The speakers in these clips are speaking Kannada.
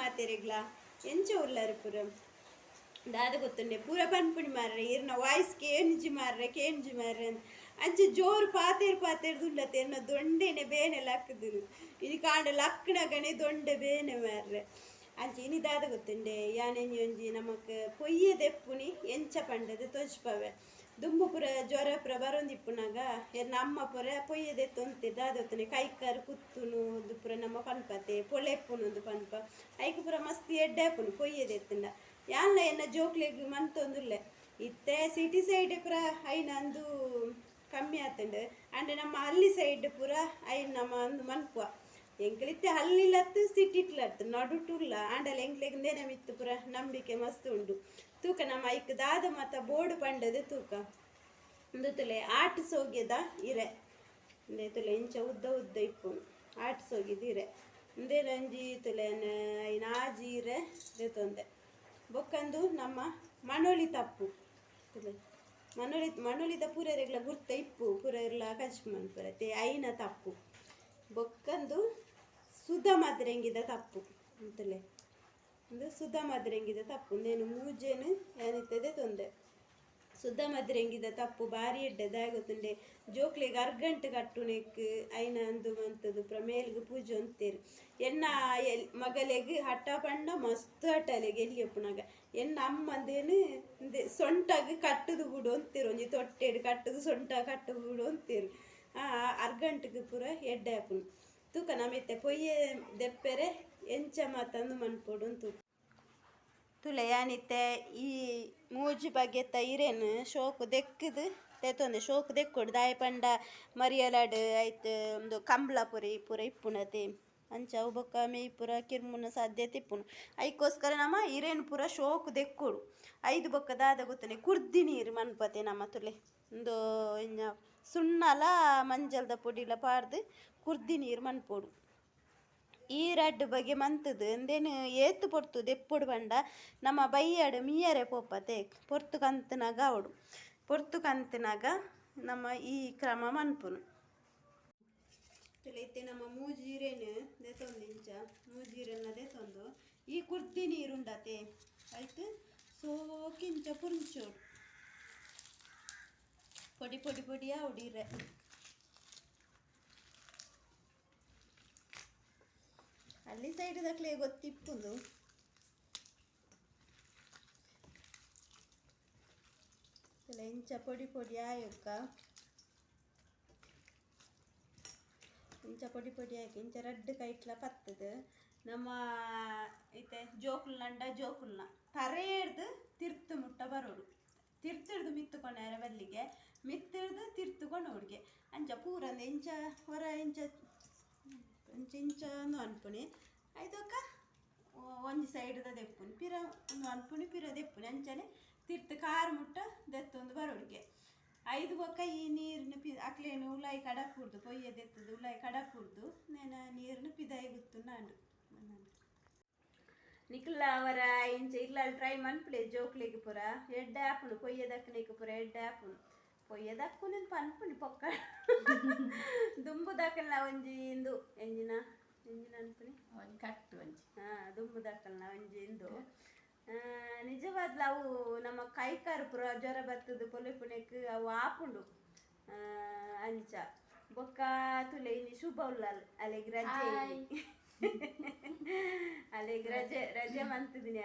ಮಾತೆರೆಗ್ಲ ಎಂಚ ಉಳ್ಳಾರು ಪುರ ದಾದ ಗೊತ್ತುಂಡೆ ಪೂರ ಪನ್ಪುಣಿ ಮಾರ್ರೆ ಇರ್ನ ವಾಯ್ಸ್ ಕೇಂಜಿ ಮಾರ್ರೆ ಅಂಚೆ ಜೋರು ಪಾತೇರು ದುಲ್ಲತ್ತೆ ಎನ್ನ ದೊಂಡೆನೆ ಬೇನೆ ಲಕ್ಕದಿರು ಇದು ಕಾಂಡ ಲಕ್ಕಣಗನೆ ದೊಂಡೆ ಬೇನೆ ಮಾರ್ರೆ ಅಂಚೆ ಇನಿ ದಾದ ಗೊತ್ತುಂಡೆ ಯಾನೆಂಜಿ ಒಂಜಿ ನಮಕ್ ಪೊಯ್ಯೆ ದೆಪ್ಪುನಿ ಎಂಚ ಪಂಡದು ತೊಜ್ಪವೆ ದುಂಬು ಪುರ ಜ್ವರ ಪುರ ಬರೊಂದಿಪ್ಪುನಾಗ ಎನ್ನ ಅಮ್ಮ ಪುರ ಪೊಯ್ಯೆ ದೆತ್ತೊಂತೆ ದಾದ ಗೊತ್ತುಂಡೆ ಕೈಕಾರು ಕುತ್ತುನು ಪುರ ನಮ್ಮ ಪನ್ಪತೆ ಪೊಳೆಪ್ಪುನೊಂದು ಪನ್ಪ ಐಕು ಪುರ ಮಸ್ತ್ ಎಡ್ಡೆ ಆಪುನು ಪೊಯ್ಯೆ ದೆತ್ತುಂಡ ಯಾನ್ಲ ಎನ್ನ ಜೋಕ್ಲೆಗ್ ಮನ್ತೊಂದುಲ್ಲೆ ಇತ್ತೆ ಸಿಟಿ ಸೈಡ್ ಪುರ ಐನ ಅಂದು ಕಮ್ಮಿ ಆತಂಡು ಅಂಡ್ ನಮ್ಮ ಹಳ್ಳಿ ಸೈಡ್ ಪುರ ಐನ್ ನಮ್ಮ ಅಂದು ಮನ್ಪುವ ಎಂಕ್ಲಿತ್ತೆ ಹಳ್ಳಿಲತ್ತು ಸಿಟಿಟ್ಲತ್ತು ನಡುಟುಲ್ಲ ಆಂಡಲ ಎಂಕ್ಲೆಗ್ದೇನೆ ಮಿತ್ತು ಪುರ ನಂಬಿಕೆ ಮಸ್ತ್ ಉಂಡು ತೂಕ ನಮ್ಮ ಐಕ್ ದಾದ ಮತ್ತ ಬೋರ್ಡು ಪಂಡದು ತೂಕ ಒಂದು ತುಲೆ ಆಟ್ ಸೋಗ್ಯದ ಇರೆ ಒಂದೇ ತುಲೆ ಇಂಚ ಉದ್ದ ಇಪ್ಪುನು ಆಟ್ ಸೋಗಿದ ಇರೆ ಒಂದೇ ನಂಜಿ ತುಲೆ ಐನ ಆಜಿ ಇರೆ ತೊಂದೆ ಬೊಕ್ಕಂದು ನಮ್ಮ ಮಣೋಳಿ ತಪ್ಪು ತುಲೆ ಮಣೋಳಿದ ಪೂರೆರೆಗ್ಲ ಗುರ್ತ ಇಪ್ಪು ಪೂರೆರ್ಲ ಕಚ್ಮನ್ ಪುರತೆ ಐನ ತಪ್ಪು ಬೊಕ್ಕಂದು ಸುಧ ಮದ್ರೆಂಗಿದ ತಪ್ಪು ಅಂತಲೇ ಒಂದು ಸುಧ ಮದ್ರೆಂಗಿದ ತಪ್ಪು ನೇನು ಮೂಜೆನು ಏನಿತ್ತದೆ ತೊಂದೆ ಸುಧ ಮದ್ರೆಂಗಿದ ತಪ್ಪು ಬಾರಿ ಎಡ್ಡದಾಗ ಗೊತ್ತುಂಡೆ ಜೋಕ್ಲೆಗ್ ಅರ್ಗಂಟು ಕಟ್ಟುನೆಕ್ ಐನ ಅಂದು ಮಂತದು ಪ್ರಮೇಲ್ಗೆ ಪೂಜೆ ಅಂತೀರು ಎನ್ನ ಮಗಲೆಗ್ ಹಠ ಪಂಡ ಮಸ್ತ್ ಹಠಲೆಗ್ ಎಲ್ಲಿ ಒಪ್ಪುನಾಗ ಎನ್ನ ಅಮ್ಮಂದೇನು ಸೊಂಟಾಗಿ ಕಟ್ಟುದು ಬಿಡು ಅಂತೀರು ಒಂಜಿ ತೊಟ್ಟೆಡು ಕಟ್ಟುದು ಸೊಂಟ ಕಟ್ಟುದು ಬಿಡು ಅಂತೀರು ಅರ್ಗಂಟಿಗೆ ಪೂರ ಎಡ್ಡೆ ಹಾಪುನು ತೂಕ ನಮೆತ್ತೆ ಪೊಯ್ಯೆ ದೆಪ್ಪೆರೆ ಎಂಚ ಮಾತಂದು ಮನ್ಪೊಡು ತೂಕ ತುಲೆ ಯಾನಿತ್ತೆ ಈ ಮೂಜಿ ಬಗ್ಗೆ ತೈರೇನು ಶೋಕು ದೆಕ್ಕದು ತೆತ್ತೊಂದೆ ಶೋಕು ದೆಕ್ಕೊಡು ದಾಯ ಪಂಡ ಮರಿಯಲಾಡು ಆಯ್ತು ಒಂದು ಕಂಬಳ ಪೂರ ಇಪ್ಪುಣತೆ ಅಂಚ ಅವು ಬೊಕ್ಕ ಮೇಯ್ ಪೂರ ಕಿರ್ಮುನ ಸಾಧ್ಯತೆ ಇಪ್ಪುನು ಐಕೋಸ್ಕರ ನಮ್ಮ ಇರೇನು ಪೂರ ಶೋಕು ದೆಕ್ಕೊಡು ಐದು ಬೊಕ್ಕ ದಾದ ಗೊತ್ತನೆ ಕುರ್ದಿ ನೀರು ಮನ್ಪತೆ ನಮ್ಮ ತುಲೆ ಒಂದು ಇನ್ನ ಸುಣ್ಣಲ ಮಂಜಲ್ದ ಪೊಡಿಲ ಪಾಡ್ದು ಕುರ್ದಿ ನೀರು ಮನ್ಪೊಡು ಈ ರಡ್ಡು ಬಗೆ ಮಂತದು ಅಂದೇನು ಏತು ಪೊರ್ತು ದೆಪ್ಪೊಡು ಪಂಡ ನಮ್ಮ ಬೈಯಾಡು ಮೀಯರೆ ಪೋಪತೆ ಪೊರ್ತು ಕಂತನಾಗ ನಮ್ಮ ಈ ಕ್ರಮ ಮನ್ಪುನು ತಿಳಿತೆ ನಮ್ಮ ಮೂಜೀರೇನು ದೆತೊಂದು ಇಂಚ ಮೂಜೀರನ್ನ ದೆತೊಂದು ಈ ಕುರ್ದಿ ನೀರುಂಡತೆ ಆಯ್ತು ಸೋಕಿಂಚ ಪುಂಚೋಡು ಪೊಡಿ ಉಡೀರೆ ಹಳ್ಳಿ ಸೈಡ್ ದಕ್ಲೆ ಗೊತ್ತಿಪ್ಪುದು ಇಂಚ ಪೊಡಿ ಆಯೊಕ್ಕ ಇಂಚ ಪೊಡಿ ಆಯಕ ಇಂಚ ರಡ್ಡು ಕೈಟ್ಲ ಪತ್ತದು ನಮ್ಮ ಐತೆ ಜೋಕುಲ್ನ ತರೇಡ್ದು ತಿರ್ತು ಮುಟ್ಟ ಬರೋಡು ತಿರ್ತಿಡ್ದು ಮಿತ್ತುಕೊಂಡ ಬಲ್ಲಿಗೆ ಮಿತ್ತಿಡ್ದು ತಿರ್ತುಕೊಂಡು ಹುಡ್ಗೆ ಅಂಚ ಪೂರಂದು ಇಂಚ ಹೊರ ಇಂಚನು ಅನ್ಪುಣಿ ಆಯ್ತಕ್ಕ ಒಂಜಿ ಸೈಡ್ದ ದೆಪ್ಪುನಿ ಪಿರ ಒಂದು ಅನ್ಪುಣಿ ಪಿರ ದೆಪ್ಪುನಿ ಅಂಚನೆ ತಿರ್ತು ಕಾರು ಮುಟ್ಟ ದೆತ್ತೊಂದು ಬರೋಡ್ಗೆ ಐದು ಬೊಕ್ಕ ಈ ನೀರಿನ ಅಕ್ಲೇನು ಉಲಾಯಿ ಕಡಪುರ್ದು ಪೊಯ್ಯೆ ದೆತ್ತದು ಉಲಾಯಿ ಕಡಪುರ್ದು ನೇನ ನೀರನ್ನು ಪಿದಾಯಿ ಗುತ್ತು ನಾಂಡು ನಿಕ್ಲ ಅವರ ಇಂಚ ಇಲ್ಲ ಟ್ರೈ ಮನ್ಪುಲೆ ಜೋಕ್ಲೆಗ್ ಪುರ ಎಡ್ಡೆ ಆಪುನು ಪೊಯ್ಯೆ ದಕ್ಕನೆಗ್ ಪುರ ಎಡ್ಡೆ ಆಪುನು ಪೊಯ್ಯೆ ದಕ್ಕುನ ಪನ್ಪುನಿ ಪೊಕ್ಕ ದುಂಬು ದಕ್ಕಲ್ನ ಒಂಜಿ ಇಂದು ಎಂಜಿನ ಅನ್ಪುನಿ ಕಟ್ಟು ಒಂಜಿ ದುಂಬು ದಕ್ಕಲ್ನ ಒಂಜಿ ಇಂದು ನಿಜವಾದ್ಲ ಅವು ನಮ್ಮ ಕೈಕಾರು ಪುರ ಜ್ವರ ಬರ್ತದು ಪೊಲೆಪುನೆಕ್ ಅವು ಆಪುಂಡು ಅಂಚ ಬೊಕ್ಕ ತುಲೆ ಇನಿ ಶುಭ ಉಳ್ಳಲ್ ಅಲೆಗ್ ರಜೆ ಅಲೆಗ್ ರಜೆ ಮಂತದಿನಿ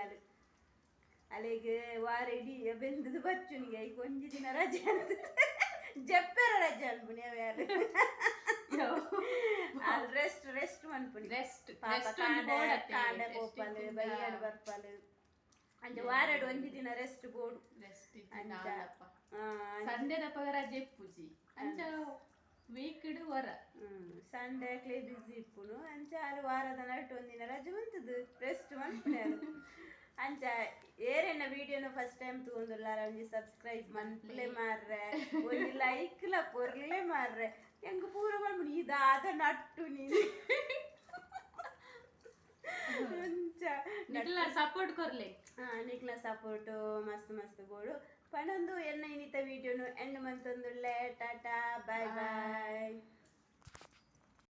ಅಲೆಗ್ ವಾರ ಇಡೀ ಬೆಂದದು ಬಚ್ಚುನಿಗೆ ಈಗ ಒಂಜಿ ದಿನ ರಜೆ ಅಂತ ಜಪ್ಪೆರ ರಜೆ ಅನ್ಪುನಿ ಅವ್ಯಾರು ರೆಸ್ಟ್ ಮನ್ಪುನಿ ಕಾಂಡ ಪೋಪಲ್ ಬೈಯಾಡು ಬರ್ಪಲ್ ಅಂಚ ವಾರಡು ಒಂಜಿ ದಿನ ರೆಸ್ಟ್ ಬೋಡು ಸಂಡೆ ದಪ್ಪ ರಜೆ ಇಪ್ಪುಜಿ ಅಂಚ ವೀಕ್ಡ್ ವರ ಸಂಡೆ ಕ್ಲೇ ಬಿಸಿ ಇಪ್ಪುನು ಅಂಚ ಅಲ್ಲಿ ವಾರದ ನಟ್ಟು ಒಂದಿನ ರಜೆ ಬಂತದು ರೆಸ್ಟ್ ಮನ್ಪುನಿ ಅದು ಅಂಚ ಏರೆನ್ನ ವಿಡಿಯೋನು ಫಸ್ಟ್ ಟೈಮ್ ತಗೊಂಡುಲ್ಲಾರ ಒಂಜಿ ಸಬ್ಸ್ಕ್ರೈಬ್ ಮನ್ಪುಲೆ ಮಾರ್ರೆ ಒಂಜಿ ಲೈಕ್ಲ ಪೊರ್ಲೆ ಮಾರ್ರೆ ಹೆಂಗ ಪೂರ ಮನ್ಪುನಿ ಇದಾದ ನಟ್ಟು ನೀನು ಸಪೋರ್ಟ್ ಕೊರ್ಲೆ ನಿಕ್ಲ ಸಪೋರ್ಟ್ ಮಸ್ತ್ ಗೋಡು ಪಂಡೊಂದು ಎನ್ನ ಇನ್ನಿತ ವಿಡಿಯೋನು ಎಂಡ್ ಮಂತೊಂದುಲ್ಲೆ ಟಾಟಾ ಬಾಯ್ ಬಾಯ್.